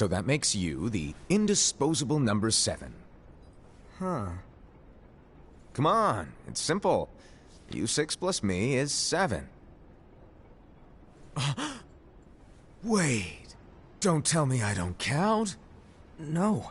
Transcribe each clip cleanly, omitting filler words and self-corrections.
So that makes you the indisposable number 7. Huh. Come on, it's simple. You 6 plus me is 7. Wait, don't tell me I don't count. No.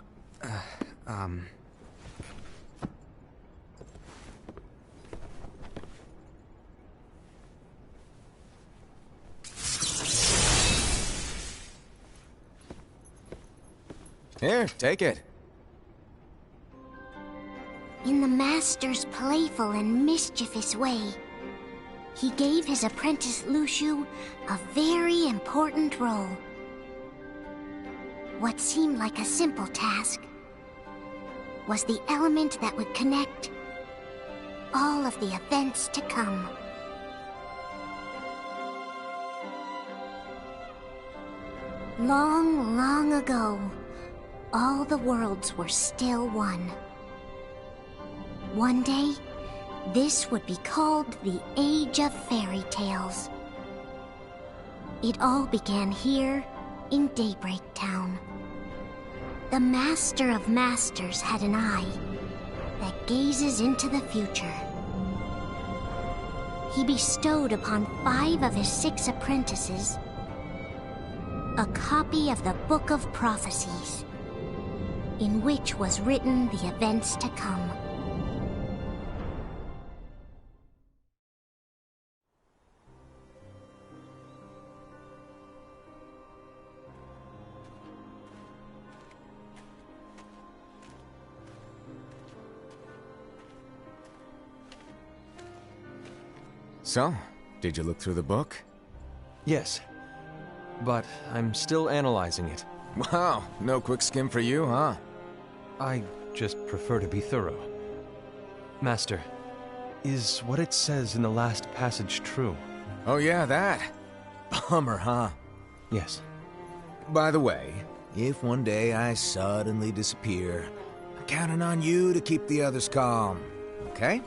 Here, take it. In the Master's playful and mischievous way, he gave his apprentice Luxu a very important role. What seemed like a simple task was the element that would connect all of the events to come. Long, long ago, all the worlds were still one. One day, this would be called the Age of Fairy Tales. It all began here in Daybreak Town. The Master of Masters had an eye that gazes into the future. He bestowed upon 5 of his 6 apprentices a copy of the Book of Prophecies, in which was written the events to come. So, did you look through the book? Yes. But I'm still analyzing it. Wow, no quick skim for you, huh? I just prefer to be thorough. Master, is what it says in the last passage true? Oh yeah, that. Bummer, huh? Yes. By the way, if one day I suddenly disappear, I'm counting on you to keep the others calm, okay?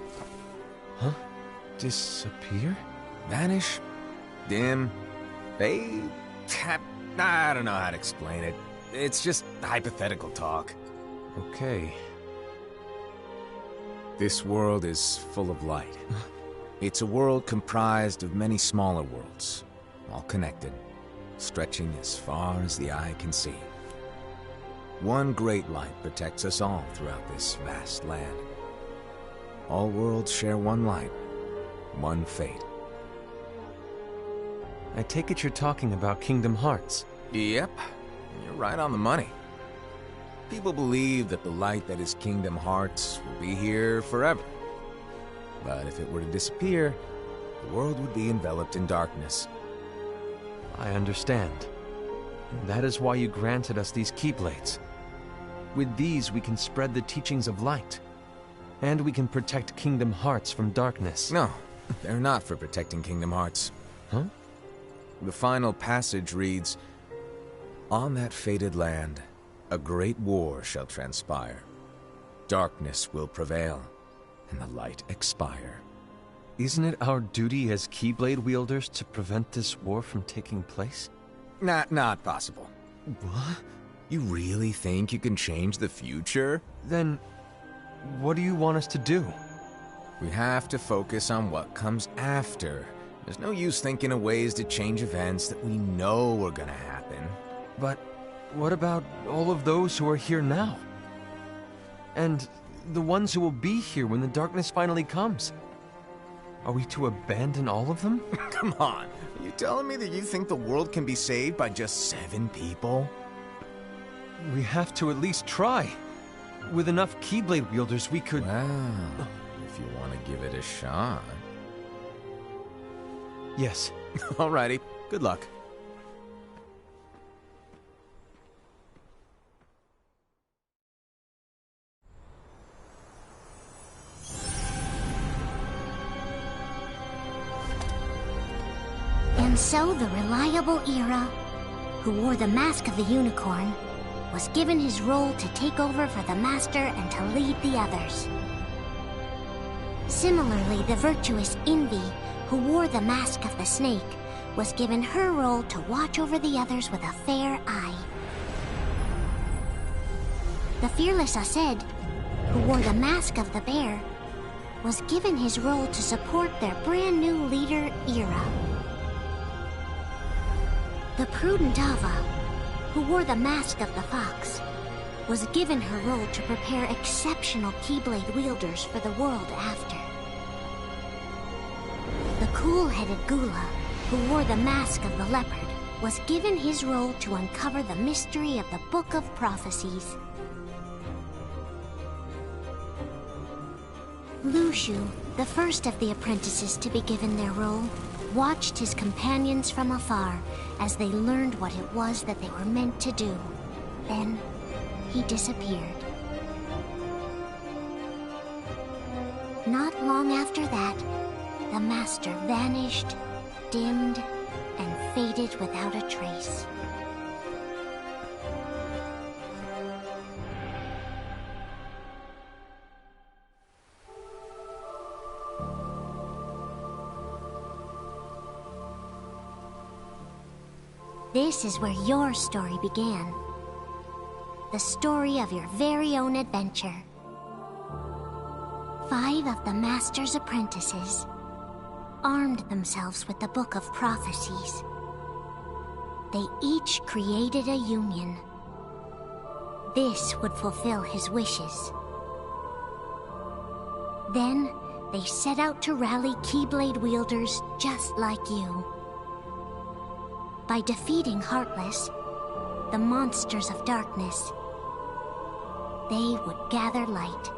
Huh? Disappear? Vanish? Dim? Fade? I don't know how to explain it. It's just hypothetical talk. Okay. This world is full of light. It's a world comprised of many smaller worlds, all connected, stretching as far as the eye can see. One great light protects us all throughout this vast land. All worlds share one light, one fate. I take it you're talking about Kingdom Hearts. Yep, you're right on the money. People believe that the light that is Kingdom Hearts will be here forever. But if it were to disappear, the world would be enveloped in darkness. I understand. That is why you granted us these Keyblades. With these, we can spread the teachings of light. And we can protect Kingdom Hearts from darkness. No, they're not for protecting Kingdom Hearts. Huh? The final passage reads, "On that fated land, a great war shall transpire. Darkness will prevail, and the light expire." Isn't it our duty as Keyblade wielders to prevent this war from taking place? Not possible. What? You really think you can change the future? Then, what do you want us to do? We have to focus on what comes after. There's no use thinking of ways to change events that we know are gonna happen. But what about all of those who are here now? And the ones who will be here when the darkness finally comes? Are we to abandon all of them? Come on, are you telling me that you think the world can be saved by just 7 people? We have to at least try. With enough Keyblade wielders, we could... Well, if you want to give it a shot. Yes. Alrighty, good luck. And so the reliable Era, who wore the mask of the unicorn, was given his role to take over for the Master and to lead the others. Similarly, the virtuous Envy, who wore the mask of the snake, was given her role to watch over the others with a fair eye. The fearless Aseid, who wore the mask of the bear, was given his role to support their brand new leader, Ira. The prudent Ava, who wore the mask of the fox, was given her role to prepare exceptional Keyblade wielders for the world after. The cool-headed Gula, who wore the mask of the leopard, was given his role to uncover the mystery of the Book of Prophecies. Lushu, the first of the apprentices to be given their role, watched his companions from afar as they learned what it was that they were meant to do. Then, he disappeared. Not long after that, the Master vanished, dimmed, and faded without a trace. This is where your story began. The story of your very own adventure. 5 of the Master's apprentices armed themselves with the Book of Prophecies. They each created a union. This would fulfill his wishes. Then, they set out to rally Keyblade wielders just like you. By defeating Heartless, the monsters of darkness, they would gather light.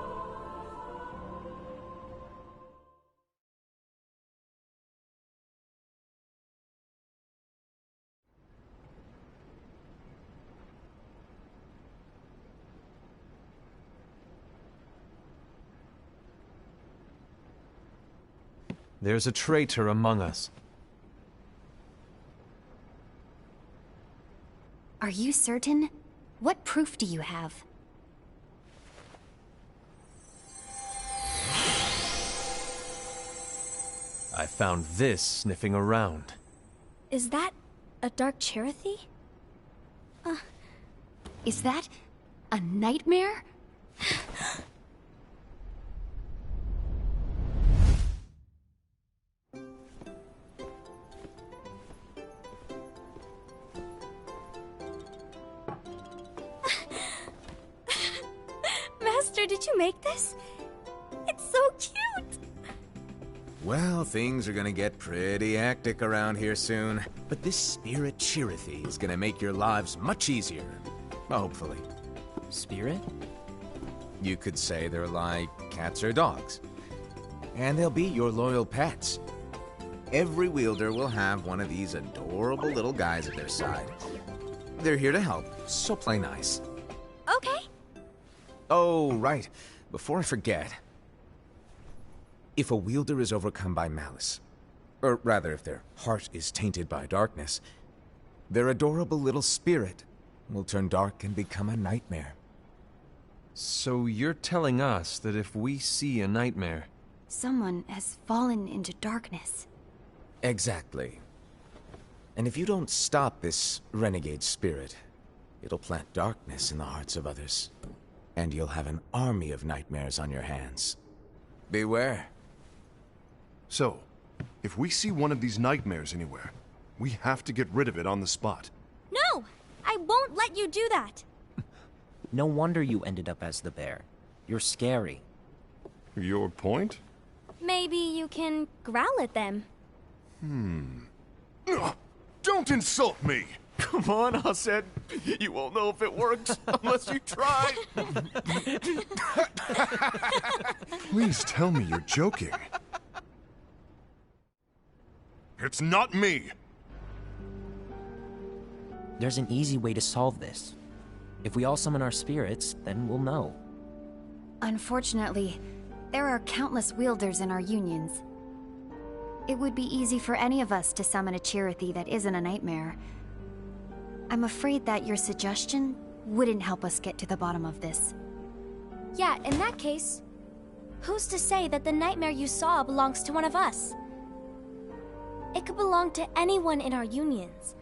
There's a traitor among us. Are you certain? What proof do you have? I found this sniffing around. Is that a Dark Chirithy? Is that a nightmare? Master, did you make this? It's so cute! Well, things are gonna get pretty hectic around here soon. But this Spirit Chirithy is gonna make your lives much easier. Hopefully. Spirit? You could say they're like cats or dogs. And they'll be your loyal pets. Every wielder will have one of these adorable little guys at their side. They're here to help, so play nice. Okay. Oh, right. Before I forget. If a wielder is overcome by malice, or rather if their heart is tainted by darkness, their adorable little spirit will turn dark and become a nightmare. So you're telling us that if we see a nightmare... Someone has fallen into darkness. Exactly. And if you don't stop this renegade spirit, it'll plant darkness in the hearts of others. And you'll have an army of nightmares on your hands. Beware. So, if we see one of these nightmares anywhere, we have to get rid of it on the spot. No! I won't let you do that! No wonder you ended up as the bear. You're scary. Your point? Maybe you can growl at them. Ugh, don't insult me! Come on, Aseid. You won't know if it works unless you try. Please tell me you're joking. It's not me! There's an easy way to solve this. If we all summon our spirits, then we'll know. Unfortunately, there are countless wielders in our unions. It would be easy for any of us to summon a Chirithy that isn't a nightmare. I'm afraid that your suggestion wouldn't help us get to the bottom of this. Yeah, in that case, who's to say that the nightmare you saw belongs to one of us? It could belong to anyone in our unions.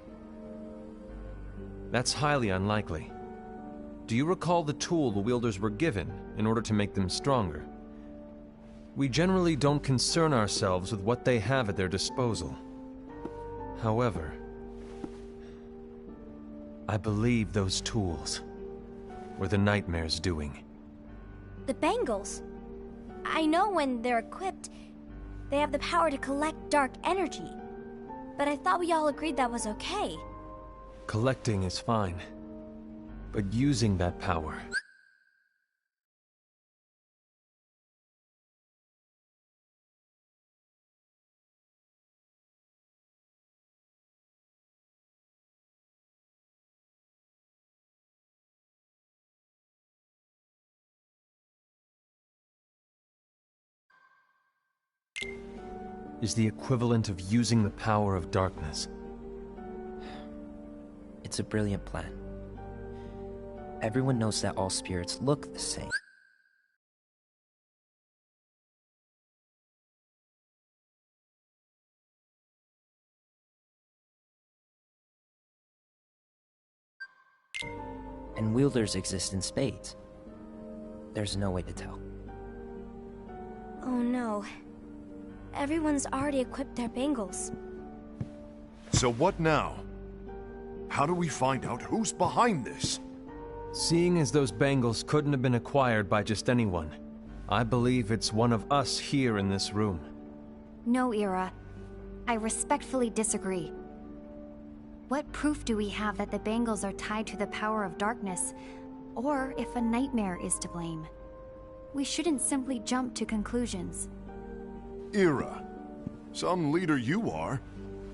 That's highly unlikely. do you recall the tool the wielders were given in order to make them stronger? We generally don't concern ourselves with what they have at their disposal. However, I believe those tools were the Nightmare's doing. The bangles. I know when they're equipped, they have the power to collect dark energy. But I thought we all agreed that was okay. Collecting is fine, but using that power... is the equivalent of using the power of darkness. It's a brilliant plan. Everyone knows that all spirits look the same. And wielders exist in spades. There's no way to tell. Oh no. Everyone's already equipped their bangles. So what now? How do we find out who's behind this? Seeing as those bangles couldn't have been acquired by just anyone, I believe it's one of us here in this room. No, Ira. I respectfully disagree. What proof do we have that the bangles are tied to the power of darkness, or if a nightmare is to blame? We shouldn't simply jump to conclusions. Ira, some leader you are.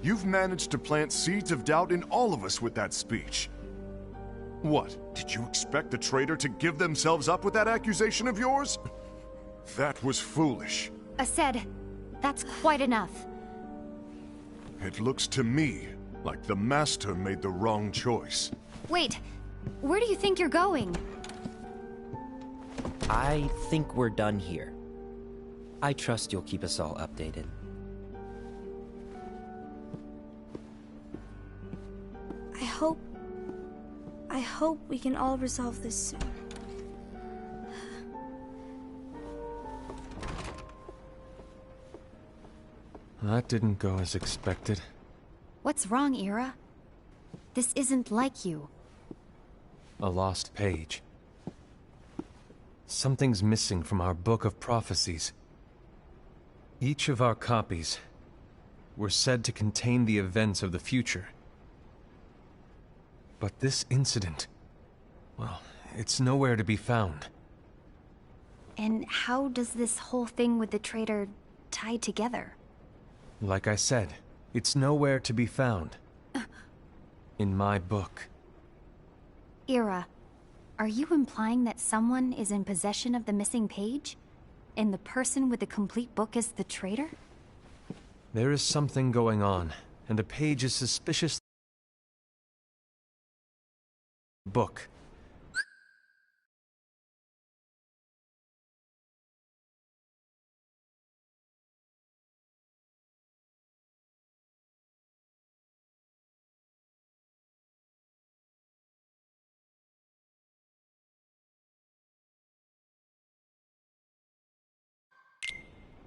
You've managed to plant seeds of doubt in all of us with that speech. What, did you expect the traitor to give themselves up with that accusation of yours? That was foolish. Aced, that's quite enough. It looks to me like the Master made the wrong choice. Wait, where do you think you're going? I think we're done here. I trust you'll keep us all updated. I hope we can all resolve this soon. That didn't go as expected. What's wrong, Ira? This isn't like you. A lost page. Something's missing from our book of prophecies. Each of our copies were said to contain the events of the future. But this incident, well, it's nowhere to be found. And how does this whole thing with the traitor tie together? Like I said, it's nowhere to be found. In my book. Ira, are you implying that someone is in possession of the missing page? And the person with the complete book is the traitor? There is something going on, and the page is suspicious. Book.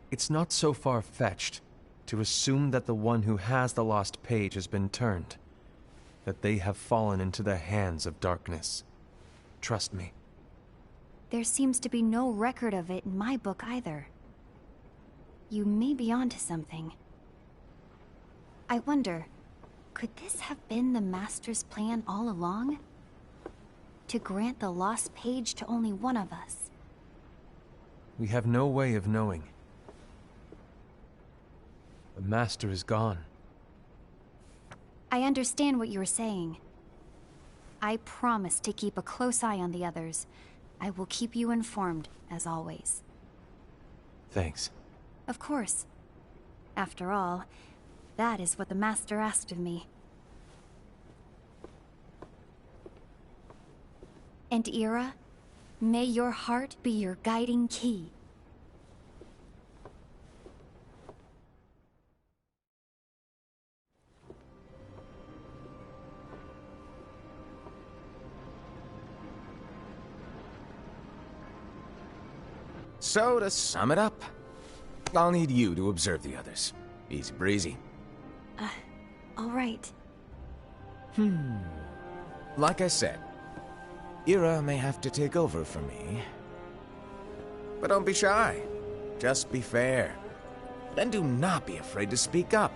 It's not so far-fetched to assume that the one who has the lost page has been turned, that they have fallen into the hands of darkness. Trust me. There seems to be no record of it in my book either. You may be onto something. I wonder, could this have been the Master's plan all along? To grant the lost page to only one of us? We have no way of knowing. The Master is gone. I understand what you're saying. I promise to keep a close eye on the others. I will keep you informed, as always. Thanks. Of course. After all, that is what the Master asked of me. And Ira, may your heart be your guiding key. So, to sum it up, I'll need you to observe the others. Easy breezy. All right. Like I said, Ira may have to take over for me. But don't be shy. Just be fair. And do not be afraid to speak up.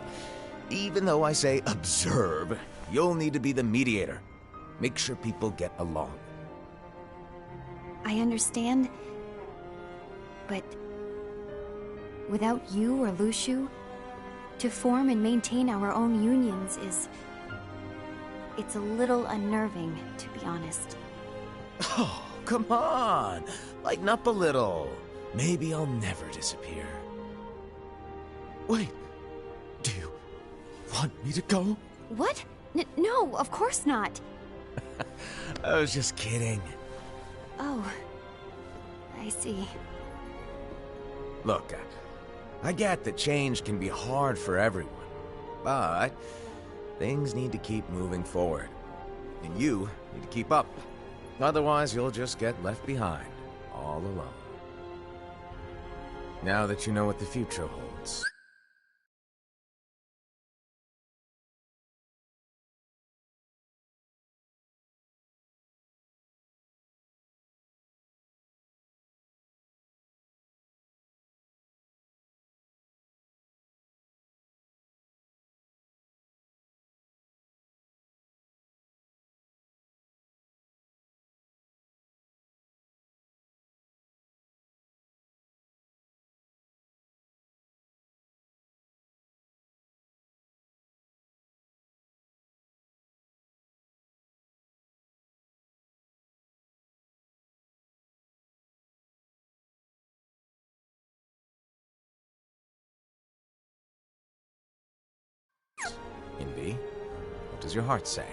Even though I say observe, you'll need to be the mediator. Make sure people get along. I understand. But without you or Luxu, to form and maintain our own unions is... it's a little unnerving, to be honest. Oh, come on! Lighten up a little. Maybe I'll never disappear. Wait, do you want me to go? What? No, of course not. I was just kidding. Oh, I see. Look, I get that change can be hard for everyone, but things need to keep moving forward. And you need to keep up. Otherwise, you'll just get left behind, all alone. Now that you know what the future holds. Invi, what does your heart say?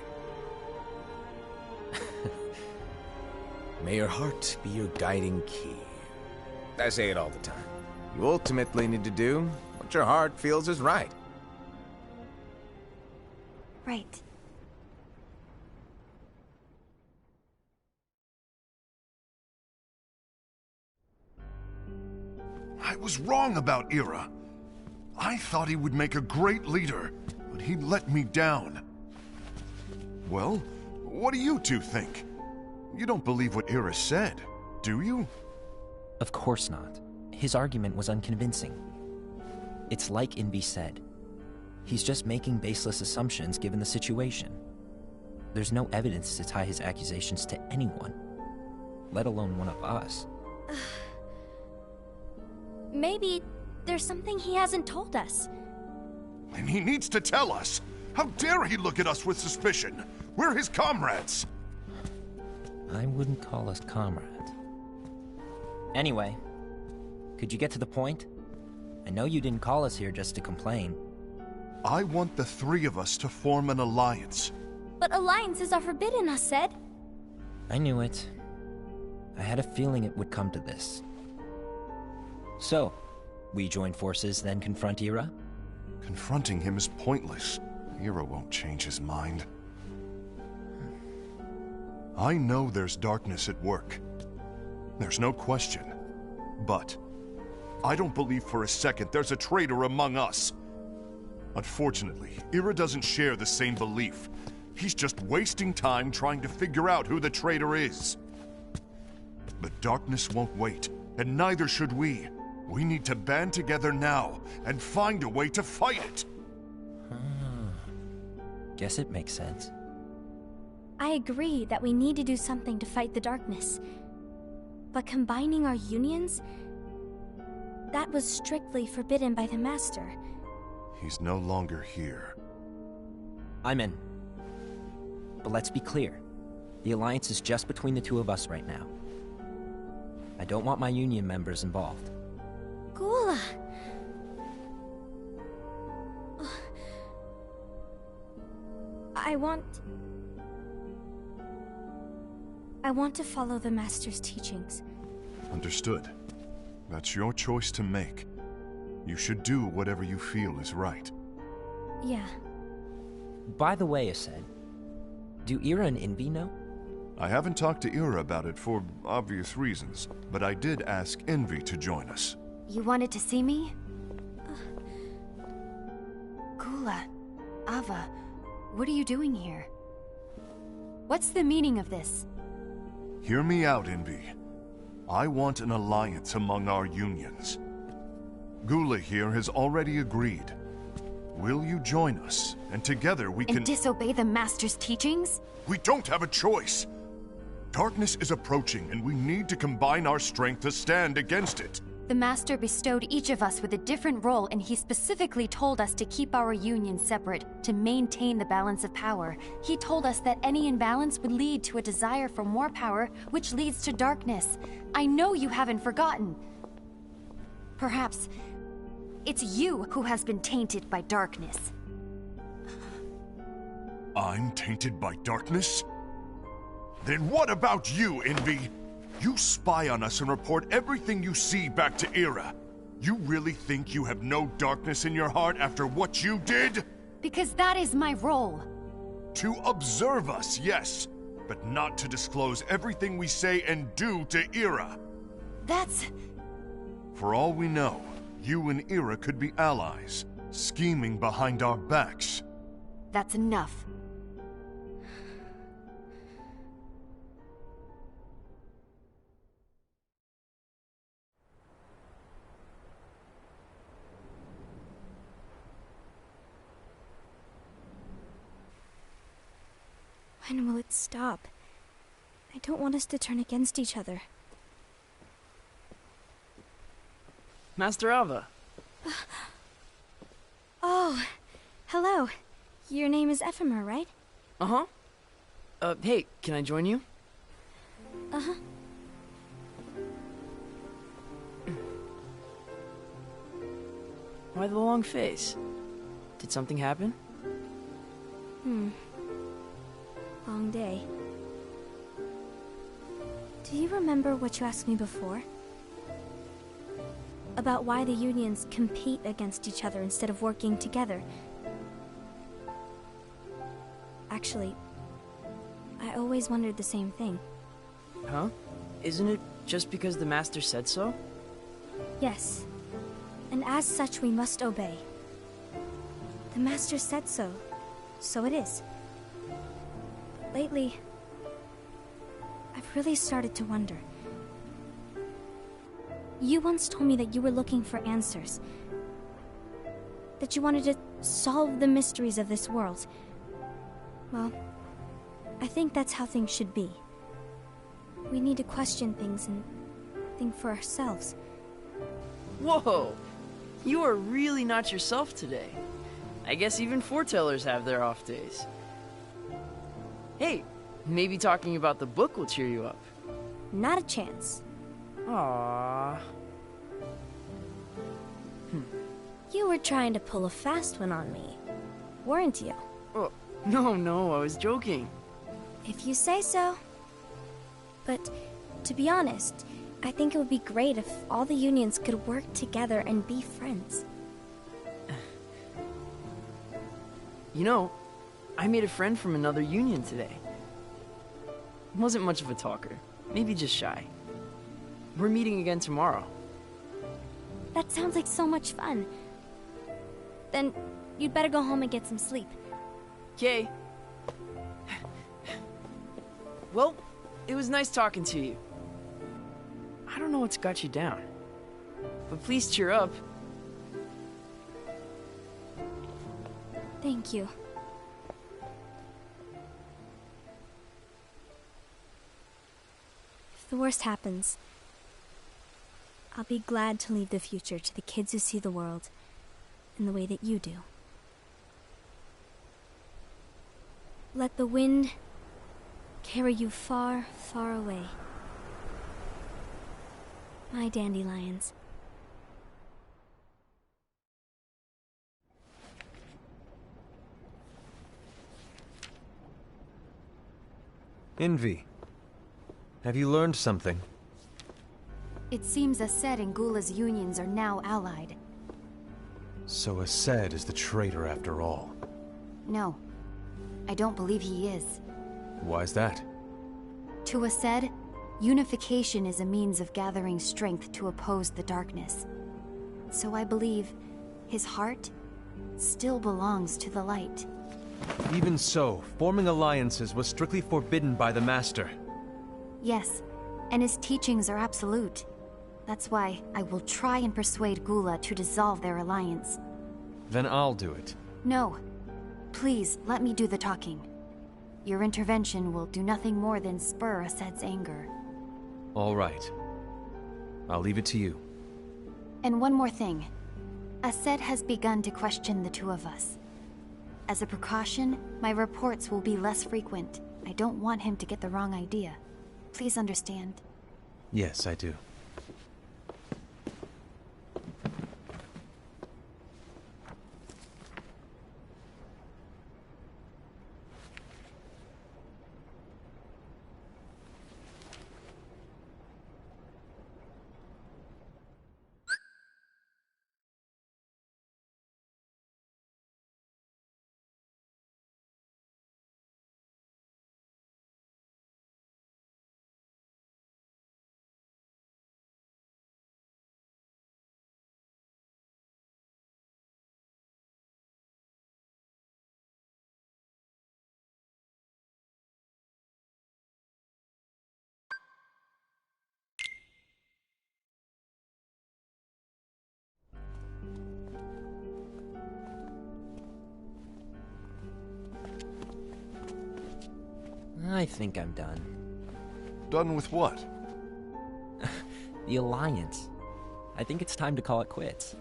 May your heart be your guiding key. I say it all the time. You ultimately need to do what your heart feels is right. Right. I was wrong about Ira. I thought he would make a great leader, but he let me down. Well, what do you two think? You don't believe what Ira said, do you? Of course not. His argument was unconvincing. It's like Invi said. He's just making baseless assumptions given the situation. There's no evidence to tie his accusations to anyone, let alone one of us. Maybe there's something he hasn't told us. And he needs to tell us. How dare he look at us with suspicion? We're his comrades. I wouldn't call us comrades. Anyway, could you get to the point? I know you didn't call us here just to complain. I want the three of us to form an alliance. But alliances are forbidden, us said. I knew it. I had a feeling it would come to this. So, we join forces, then confront Ira? Confronting him is pointless. Ira won't change his mind. I know there's darkness at work. There's no question. But I don't believe for a second there's a traitor among us. Unfortunately, Ira doesn't share the same belief. He's just wasting time trying to figure out who the traitor is. The darkness won't wait, and neither should we. We need to band together now and find a way to fight it. Guess it makes sense. I agree that we need to do something to fight the darkness. But combining our unions? That was strictly forbidden by the Master. He's no longer here. I'm in. But let's be clear. The alliance is just between the two of us right now. I don't want my union members involved. Gula! I want to follow the Master's teachings. Understood. That's your choice to make. You should do whatever you feel is right. Yeah. By the way, Aced, do Ira and Invi know? I haven't talked to Ira about it for obvious reasons, but I did ask Envy to join us. You wanted to see me? Gula, Ava, what are you doing here? What's the meaning of this? Hear me out, Envy. I want an alliance among our unions. Gula here has already agreed. Will you join us? And together we can... And disobey the Master's teachings? We don't have a choice! Darkness is approaching, and we need to combine our strength to stand against it. The Master bestowed each of us with a different role, and he specifically told us to keep our union separate, to maintain the balance of power. He told us that any imbalance would lead to a desire for more power, which leads to darkness. I know you haven't forgotten. Perhaps it's you who has been tainted by darkness. I'm tainted by darkness? Then what about you, Envy? You spy on us and report everything you see back to Ira. You really think you have no darkness in your heart after what you did? Because that is my role. To observe us, yes, but not to disclose everything we say and do to Ira. That's... For all we know, you and Ira could be allies, scheming behind our backs. That's enough. When will it stop? I don't want us to turn against each other. Master Ava. Oh, hello. Your name is Ephemer, right? Uh-huh. Hey, can I join you? Uh-huh. Why the long face? Did something happen? Long day. Do you remember what you asked me before? About why the unions compete against each other instead of working together. Actually, I always wondered the same thing. Huh? Isn't it just because the Master said so? Yes. And as such, we must obey. The Master said so, so it is. But lately, I've really started to wonder. You once told me that you were looking for answers. That you wanted to solve the mysteries of this world. Well, I think that's how things should be. We need to question things and think for ourselves. Whoa! You are really not yourself today. I guess even foretellers have their off days. Hey, maybe talking about the book will cheer you up. Not a chance. Aww. You were trying to pull a fast one on me, weren't you? Oh, no, I was joking. If you say so. But, to be honest, I think it would be great if all the unions could work together and be friends. You know, I made a friend from another union today. Wasn't much of a talker, maybe just shy. We're meeting again tomorrow. That sounds like so much fun. Then, you'd better go home and get some sleep. Okay. Well, it was nice talking to you. I don't know what's got you down, but please cheer up. Thank you. If the worst happens, I'll be glad to leave the future to the kids who see the world in the way that you do. Let the wind carry you far, far away. My dandelions. Envy, have you learned something? It seems Aced and Gula's unions are now allied. So Aced is the traitor after all. No, I don't believe he is. Why's that? To Aced, unification is a means of gathering strength to oppose the darkness. So I believe his heart still belongs to the light. Even so, forming alliances was strictly forbidden by the Master. Yes, and his teachings are absolute. That's why I will try and persuade Gula to dissolve their alliance. Then I'll do it. No. Please, let me do the talking. Your intervention will do nothing more than spur Aced's anger. All right. I'll leave it to you. And one more thing. Aced has begun to question the two of us. As a precaution, my reports will be less frequent. I don't want him to get the wrong idea. Please understand. Yes, I do. I think I'm done. Done with what? The Alliance. I think it's time to call it quits.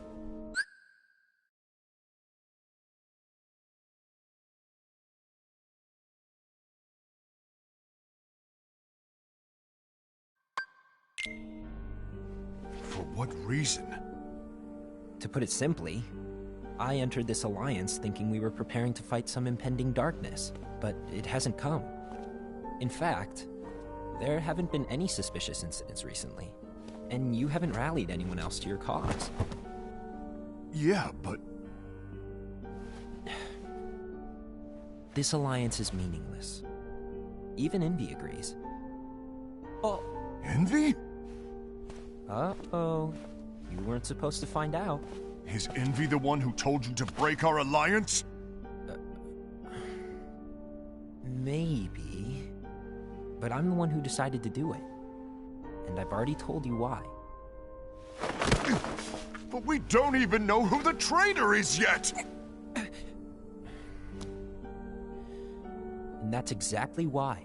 For what reason? To put it simply, I entered this alliance thinking we were preparing to fight some impending darkness, but it hasn't come. In fact, there haven't been any suspicious incidents recently, and you haven't rallied anyone else to your cause. Yeah, but... This alliance is meaningless. Even Envy agrees. Oh. Envy? Uh-oh. You weren't supposed to find out. Is Envy the one who told you to break our alliance? Maybe. But I'm the one who decided to do it. And I've already told you why. But we don't even know who the traitor is yet! And that's exactly why.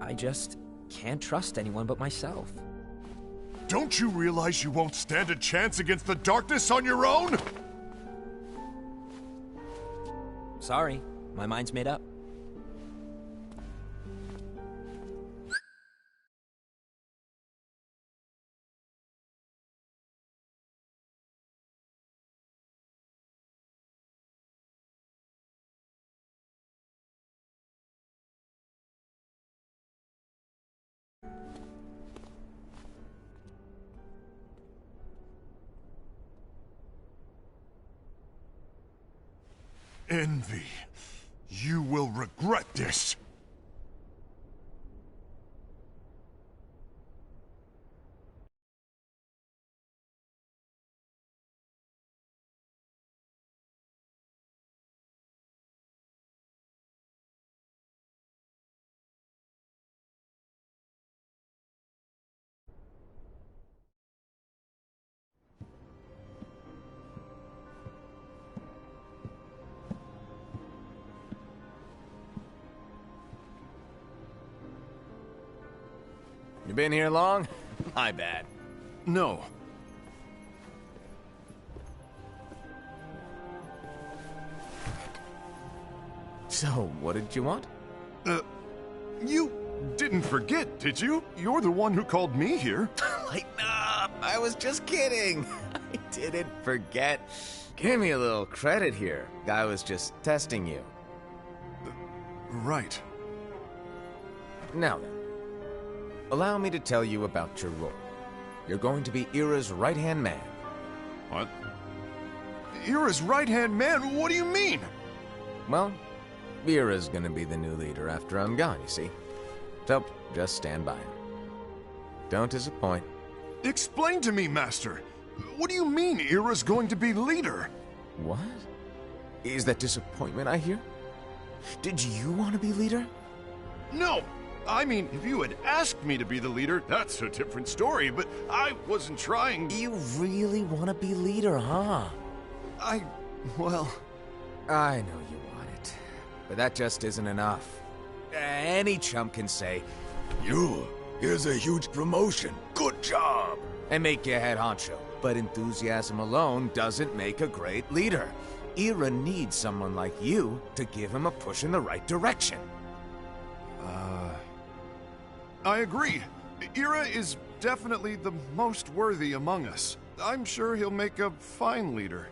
I just can't trust anyone but myself. Don't you realize you won't stand a chance against the darkness on your own? Sorry, my mind's made up. Envy, you will regret this. You been here long? My bad. No. So, what did you want? You didn't forget, did you? You're the one who called me here. Lighten up! I was just kidding! I didn't forget. Give me a little credit here. I was just testing you. Right. Now then, allow me to tell you about your role. You're going to be Ira's right-hand man, What? Ira's right-hand man? What do you mean? Well, Ira's gonna be the new leader after I'm gone, you see. So, just stand by him. Don't disappoint. Explain to me, Master. What do you mean Ira's going to be leader? What? Is that disappointment I hear? Did you want to be leader? No! I mean, if you had asked me to be the leader, that's a different story, but I wasn't trying... You really want to be leader, huh? Well... I know you want it, but that just isn't enough. Any chump can say, here's a huge promotion, good job, and make you head honcho. But enthusiasm alone doesn't make a great leader. Ira needs someone like you to give him a push in the right direction. I agree. Ira is definitely the most worthy among us. I'm sure he'll make a fine leader.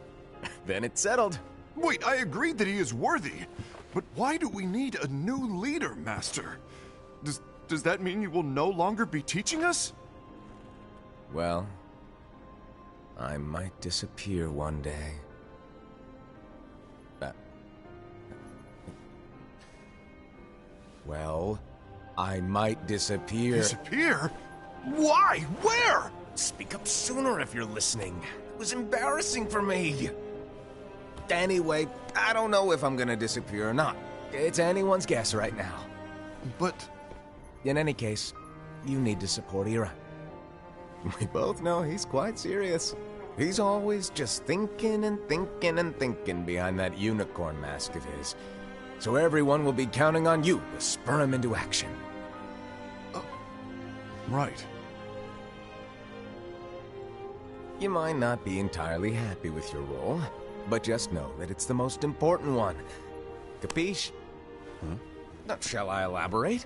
Then it's settled. Wait, I agreed that he is worthy. But why do we need a new leader, Master? Does that mean you will no longer be teaching us? Well, I might disappear one day. Well, I might disappear. Disappear? Why? Where? Speak up sooner if you're listening. It was embarrassing for me. Anyway, I don't know if I'm gonna disappear or not. It's anyone's guess right now. But... In any case, you need to support Ira. We both know he's quite serious. He's always just thinking and thinking and thinking behind that unicorn mask of his. So everyone will be counting on you to spur him into action. Right. You might not be entirely happy with your role, but just know that it's the most important one. Capiche? Shall I elaborate?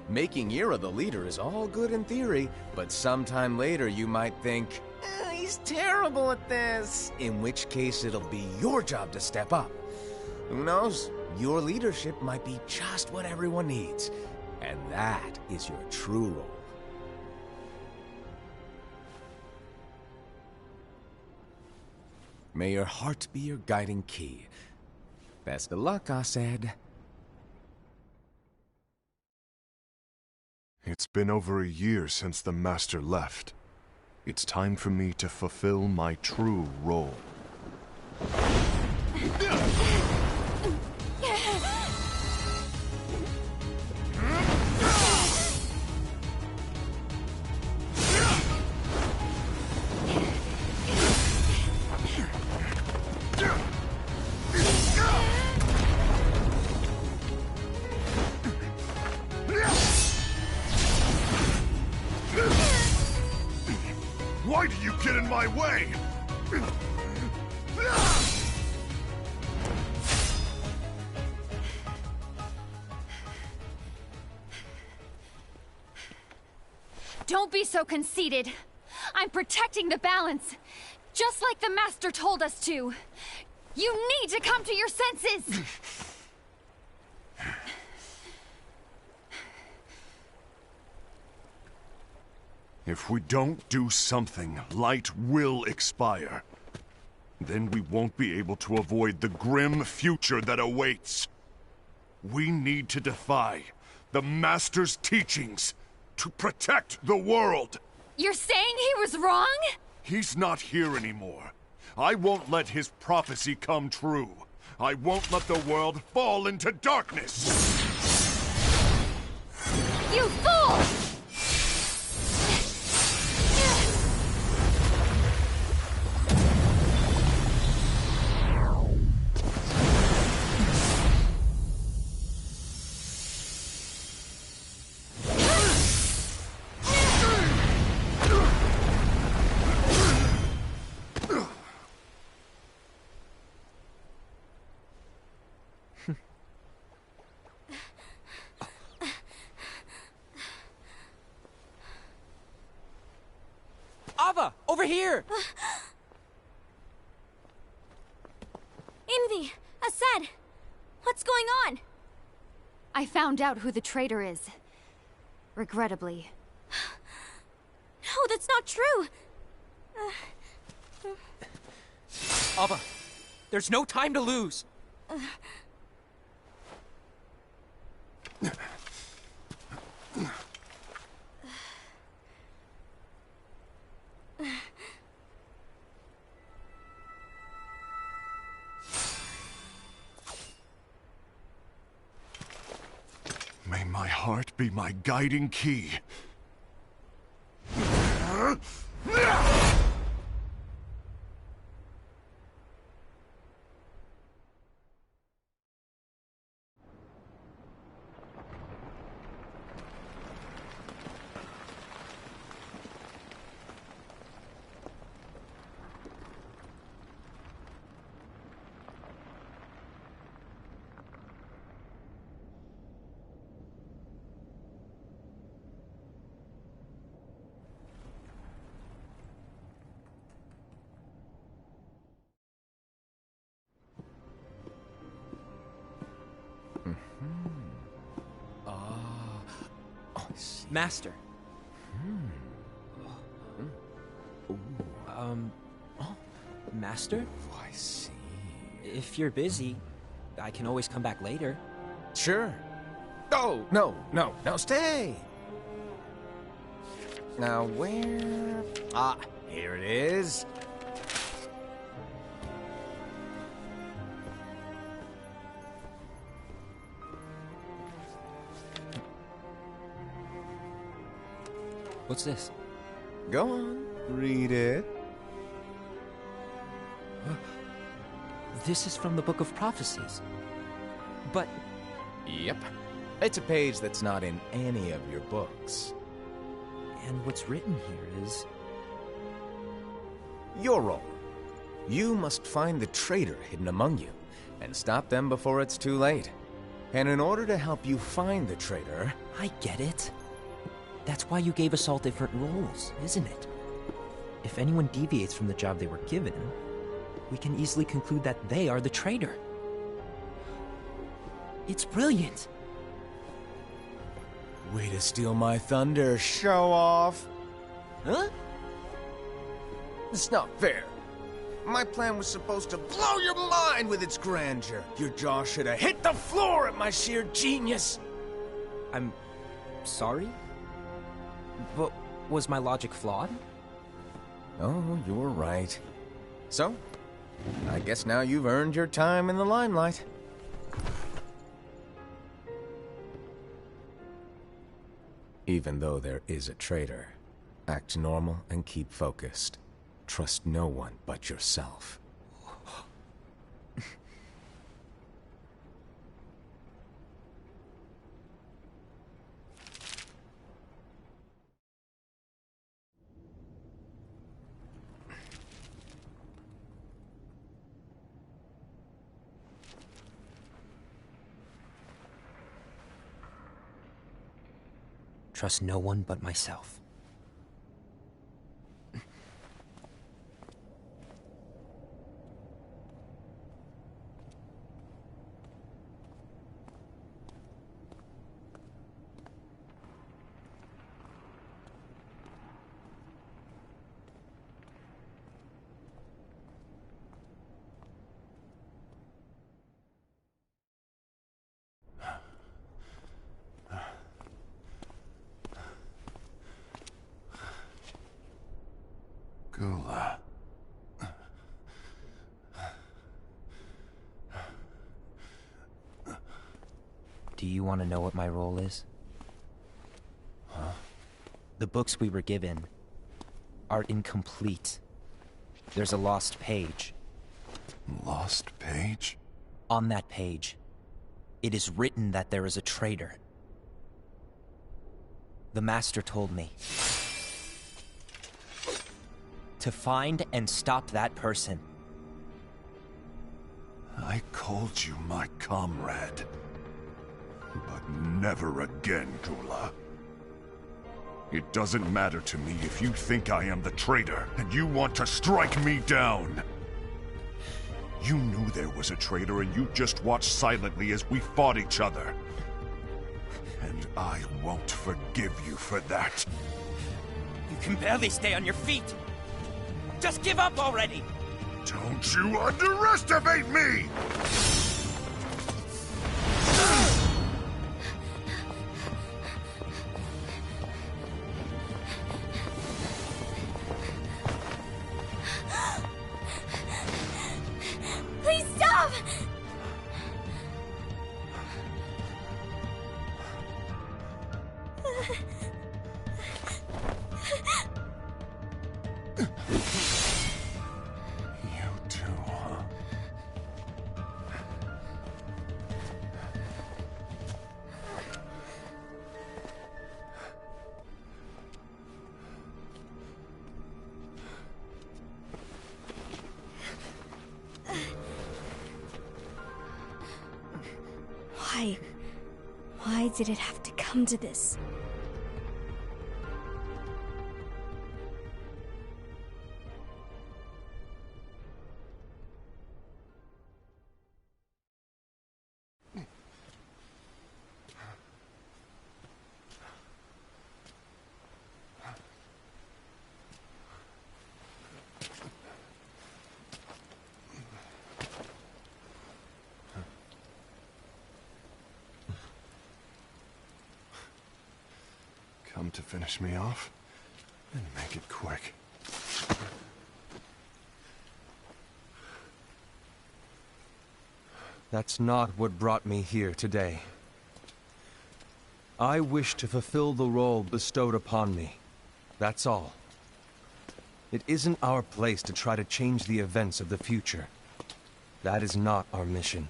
Making Ira the leader is all good in theory, but sometime later you might think, he's terrible at this. In which case it'll be your job to step up. Who knows? Your leadership might be just what everyone needs. And that is your true role. May your heart be your guiding key. Best of luck, Asaad. It's been over a year since the Master left. It's time for me to fulfill my true role. Why do you get in my way? Don't be so conceited. I'm protecting the balance, just like the Master told us to. You need to come to your senses! If we don't do something, light will expire. Then we won't be able to avoid the grim future that awaits. We need to defy the Master's teachings to protect the world. You're saying he was wrong? He's not here anymore. I won't let his prophecy come true. I won't let the world fall into darkness. You fool! Ava, over here! Envy! Asaad! What's going on? I found out who the traitor is. Regrettably. No, that's not true! Ava, there's no time to lose. May my heart be my guiding key. Master. Master? Oh, I see. If you're busy, I can always come back later. Sure. Oh, no, stay! Now, where... Ah, here it is. What's this? Go on, read it. This is from the Book of Prophecies. But... Yep. It's a page that's not in any of your books. And what's written here is... Your role. You must find the traitor hidden among you, and stop them before it's too late. And in order to help you find the traitor... I get it. That's why you gave us all different roles, isn't it? If anyone deviates from the job they were given, we can easily conclude that they are the traitor. It's brilliant. Way to steal my thunder, show off. Huh? It's not fair. My plan was supposed to blow your mind with its grandeur. Your jaw should have hit the floor at my sheer genius. I'm sorry? But was my logic flawed? Oh, you're right. So, I guess now you've earned your time in the limelight. Even though there is a traitor, act normal and keep focused. Trust no one but yourself. Trust no one but myself. Gula. Do you want to know what my role is? Huh? The books we were given are incomplete. There's a lost page. Lost page? On that page, it is written that there is a traitor. The Master told me to find and stop that person. I called you my comrade. But never again, Gula. It doesn't matter to me if you think I am the traitor, and you want to strike me down. You knew there was a traitor, and you just watched silently as we fought each other. And I won't forgive you for that. You can barely stay on your feet. Just give up already! Don't you underestimate me! Please stop! You too, huh? Why? Why did it have to come to this? Come to finish me off? Then make it quick. That's not what brought me here today. I wish to fulfill the role bestowed upon me. That's all. It isn't our place to try to change the events of the future. That is not our mission.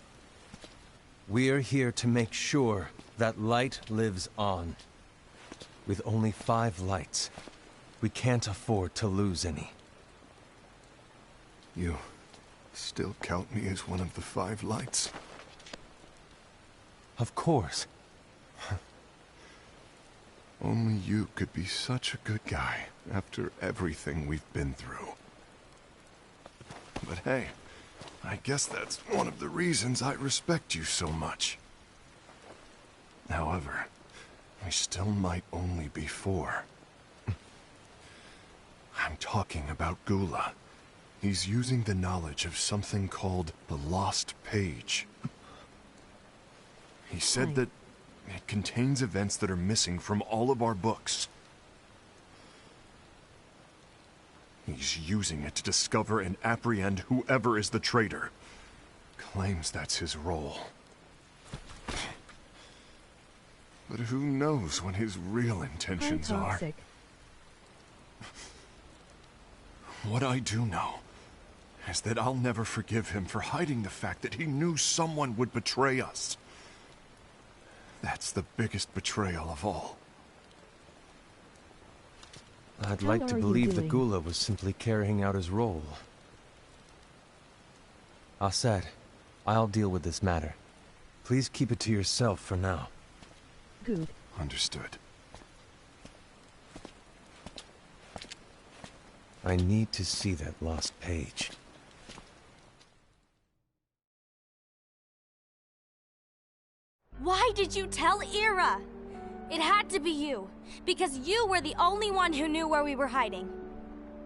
We're here to make sure that light lives on. With only 5 lights, we can't afford to lose any. You still count me as one of the 5 lights? Of course. Only you could be such a good guy after everything we've been through. But hey, I guess that's one of the reasons I respect you so much. However, we still might only be 4. I'm talking about Gula. He's using the knowledge of something called the Lost Page. He said that it contains events that are missing from all of our books. He's using it to discover and apprehend whoever is the traitor. Claims that's his role. But who knows what his real intentions are? What I do know is that I'll never forgive him for hiding the fact that he knew someone would betray us. That's the biggest betrayal of all. I'd like to believe that Gula was simply carrying out his role. Aset, I'll deal with this matter. Please keep it to yourself for now. Good. Understood. I need to see that lost page. Why did you tell Ira? It had to be you, because you were the only one who knew where we were hiding.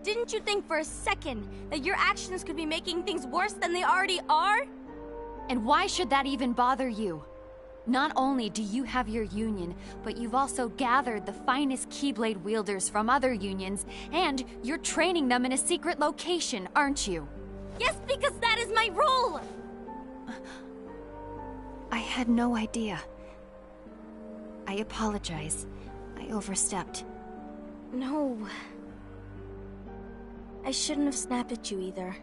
Didn't you think for a second that your actions could be making things worse than they already are? And why should that even bother you? Not only do you have your union, but you've also gathered the finest Keyblade wielders from other unions, and you're training them in a secret location, aren't you? Yes, because that is my role! I had no idea. I apologize. I overstepped. No. I shouldn't have snapped at you either.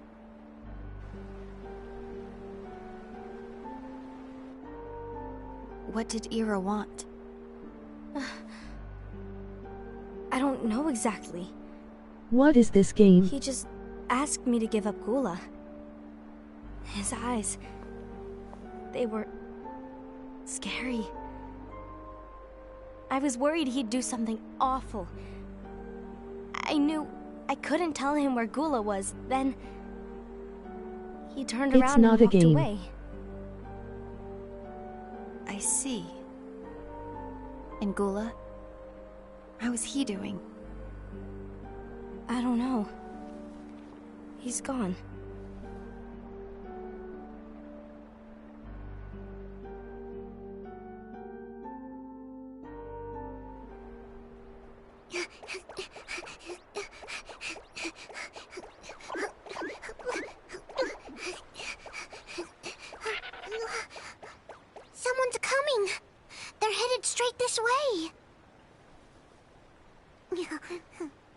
What did Ira want? I don't know exactly. What is this game? He just asked me to give up Gula. His eyes... they were... scary. I was worried he'd do something awful. I knew I couldn't tell him where Gula was. Then... he turned around and walked away. I see. And Gula? How is he doing? I don't know. He's gone.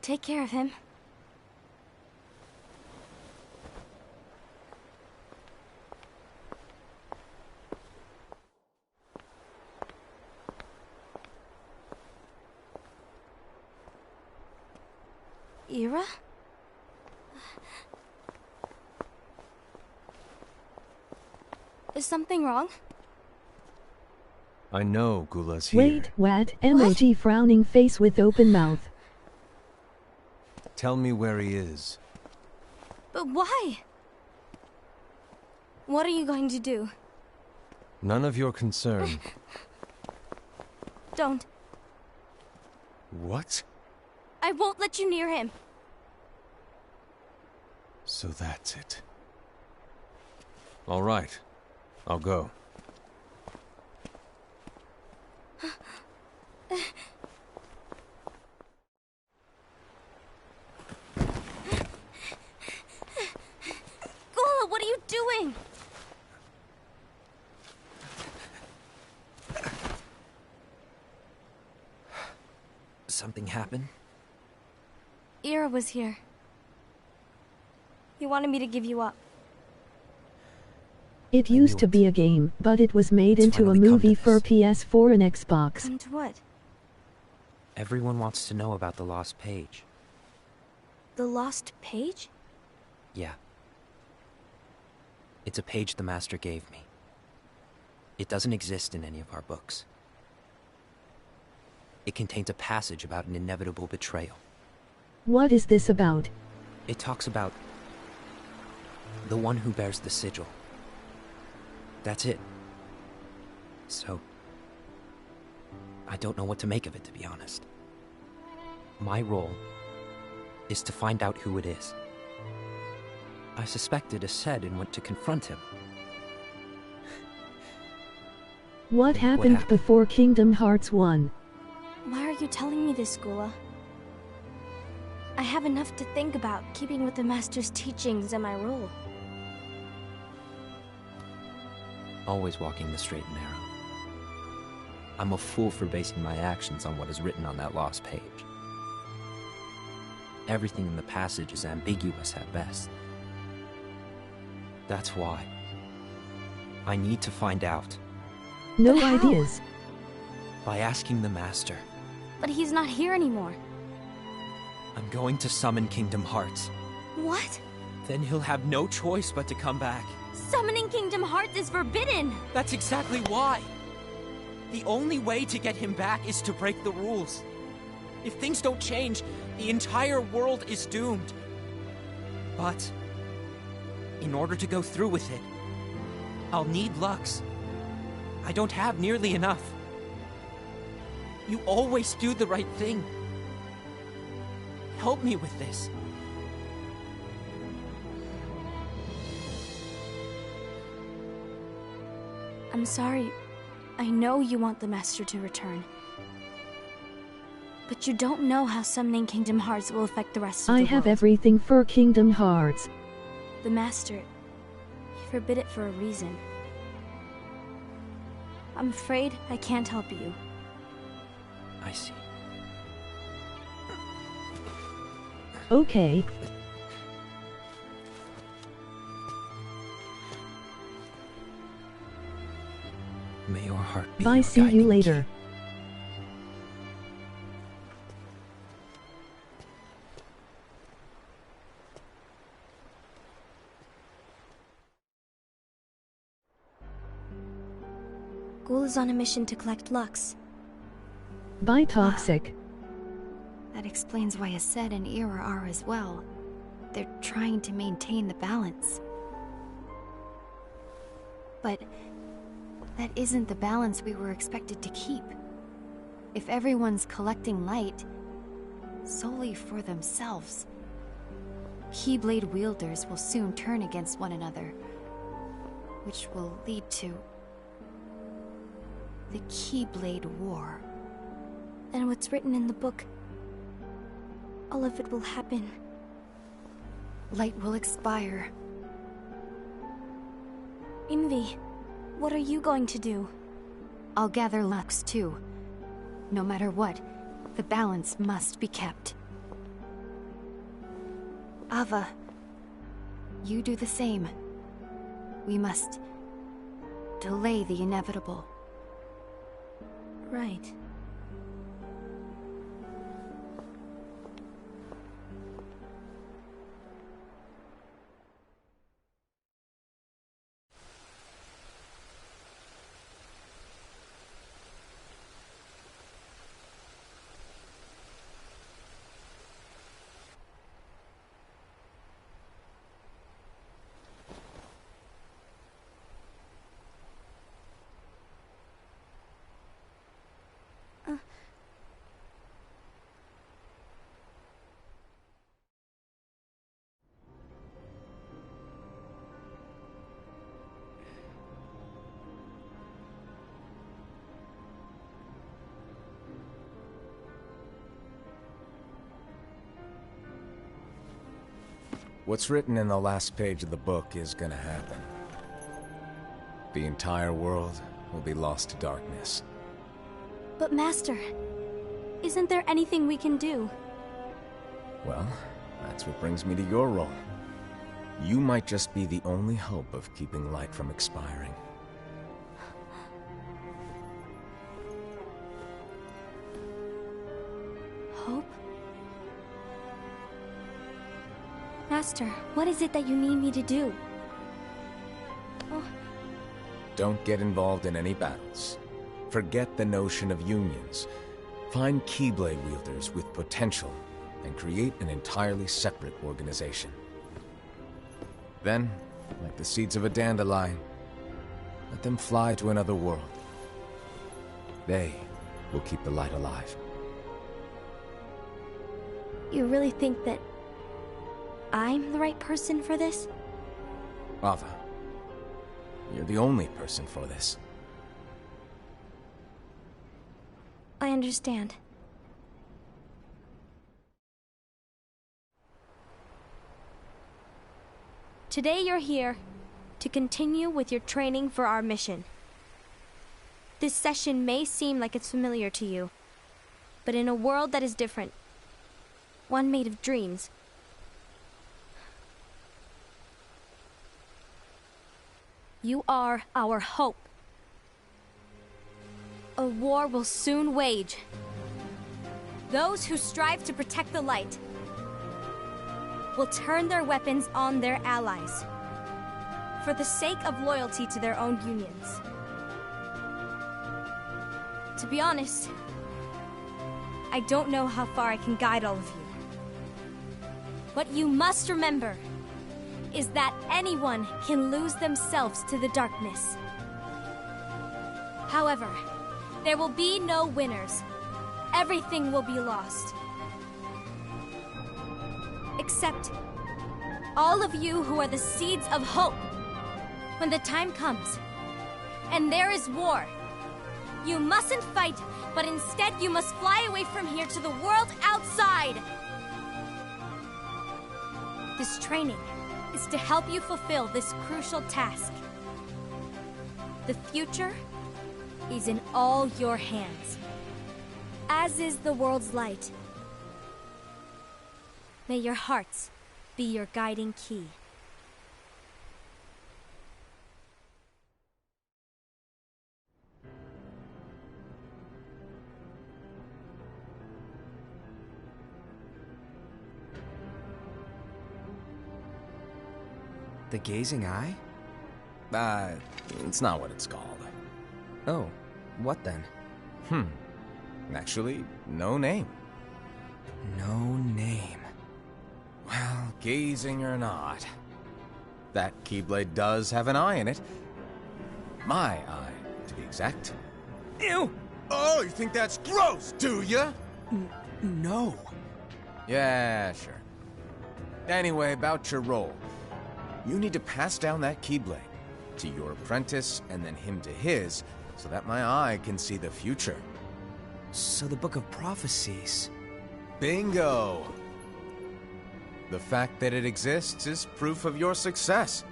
Take care of him. Ira? Is something wrong? I know Gula's here. Wait, what? Emoji frowning face with open mouth. Tell me where he is. But why? What are you going to do? None of your concern. Don't. What? I won't let you near him. So that's it. All right. I'll go. Gula, what are you doing? Something happened? Ira was here. He wanted me to give you up. It used to be a game, but it was made It's into a finally come movie to for this. PS4 and Xbox. Come to what? Everyone wants to know about the lost page. The lost page? Yeah. It's a page the Master gave me. It doesn't exist in any of our books. It contains a passage about an inevitable betrayal. What is this about? It talks about the one who bears the sigil. That's it. So, I don't know what to make of it, to be honest. My role is to find out who it is. I suspected Aced and went to confront him. What happened happened? before Kingdom Hearts 1? Why are you telling me this, Gula? I have enough to think about, keeping with the Master's teachings and my role. Always walking the straight and narrow. I'm a fool for basing my actions on what is written on that lost page. Everything in the passage is ambiguous at best. That's why I need to find out No But how? ideas. by asking the Master. But he's not here anymore. I'm going to summon Kingdom Hearts. What? Then he'll have no choice but to come back. Summoning Kingdom Hearts is forbidden! That's exactly why. The only way to get him back is to break the rules. If things don't change, the entire world is doomed. But in order to go through with it, I'll need Lux. I don't have nearly enough. You always do the right thing. Help me with this. I'm sorry. I know you want the Master to return. But you don't know how summoning Kingdom Hearts will affect the rest of I the have world. everything for Kingdom Hearts. The Master, he forbid it for a reason. I'm afraid I can't help you. I see. Okay. May your heart be Bye, your see you guiding later. key. Ghoul is on a mission to collect Lux. Bye, Toxic. That explains why Aced and Ira are as well. They're trying to maintain the balance. But that isn't the balance we were expected to keep. If everyone's collecting light solely for themselves, Keyblade wielders will soon turn against one another, which will lead to the Keyblade War. And what's written in the book, all of it will happen. Light will expire. Invi, what are you going to do? I'll gather Lux too. No matter what, The balance must be kept. Ava, you do the same. We must delay the inevitable. Right. What's written in the last page of the book is gonna happen. The entire world will be lost to darkness. But Master, isn't there anything we can do? Well, that's what brings me to your role. You might just be the only hope of keeping light from expiring. Hope? Master, what is it that you need me to do? Oh. Don't get involved in any battles. Forget the notion of unions. Find Keyblade wielders with potential and create an entirely separate organization. Then, like the seeds of a dandelion, let them fly to another world. They will keep the light alive. You really think that I'm the right person for this? Ava, you're the only person for this. I understand. Today you're here to continue with your training for our mission. This session may seem like it's familiar to you, but in a world that is different, one made of dreams, you are our hope. A war will soon wage. Those who strive to protect the light will turn their weapons on their allies for the sake of loyalty to their own unions. To be honest, I don't know how far I can guide all of you. What you must remember is that anyone can lose themselves to the darkness. However, there will be no winners. Everything will be lost. Except all of you who are the seeds of hope. When the time comes, and there is war, you mustn't fight, but instead you must fly away from here to the world outside. This training is to help you fulfill this crucial task. The future is in all your hands, as is the world's light. May your hearts be your guiding key. The Gazing Eye? It's not what it's called. Oh, what then? Actually, no name. No name. Well, gazing or not, that Keyblade does have an eye in it. My eye, to be exact. Ew! Oh, you think that's gross, do ya? No. Yeah, sure. Anyway, about your role. You need to pass down that Keyblade to your apprentice and then him to his, so that my eye can see the future. So the Book of Prophecies... Bingo! The fact that it exists is proof of your success.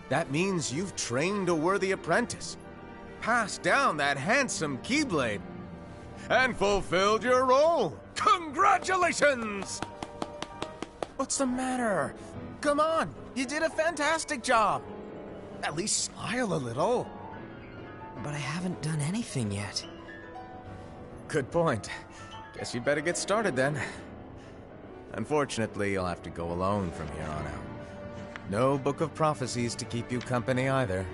That means you've trained a worthy apprentice. Pass down that handsome Keyblade. and fulfilled your role. Congratulations! What's the matter? Come on, you did a fantastic job. At least smile a little. But I haven't done anything yet. Good point. Guess you'd better get started then. Unfortunately, you'll have to go alone from here on out. No Book of Prophecies to keep you company either.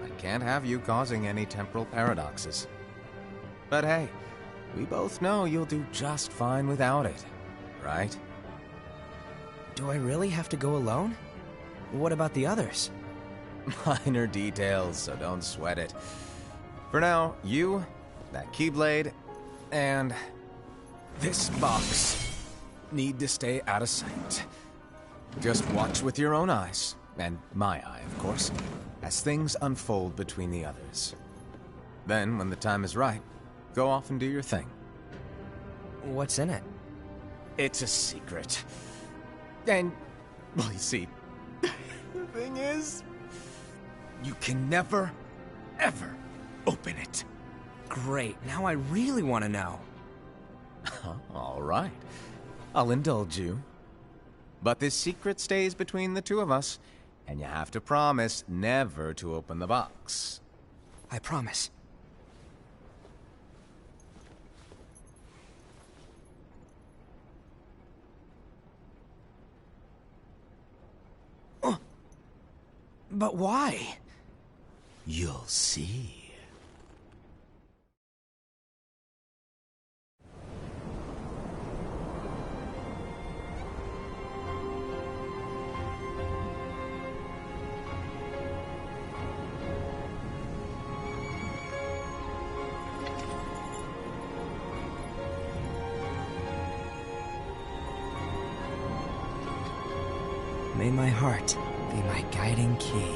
I can't have you causing any temporal paradoxes. But hey, we both know you'll do just fine without it, right? Do I really have to go alone? What about the others? Minor details, so don't sweat it. For now, you, that Keyblade, and this box need to stay out of sight. Just watch with your own eyes, and my eye, of course, as things unfold between the others. Then, when the time is right, go off and do your thing. What's in it? It's a secret. And, well, you see, the thing is, you can never, ever open it. Great, now I really want to know. All right. I'll indulge you. But this secret stays between the two of us, and you have to promise never to open the box. I promise. But why? You'll see. May my heart be my guiding key.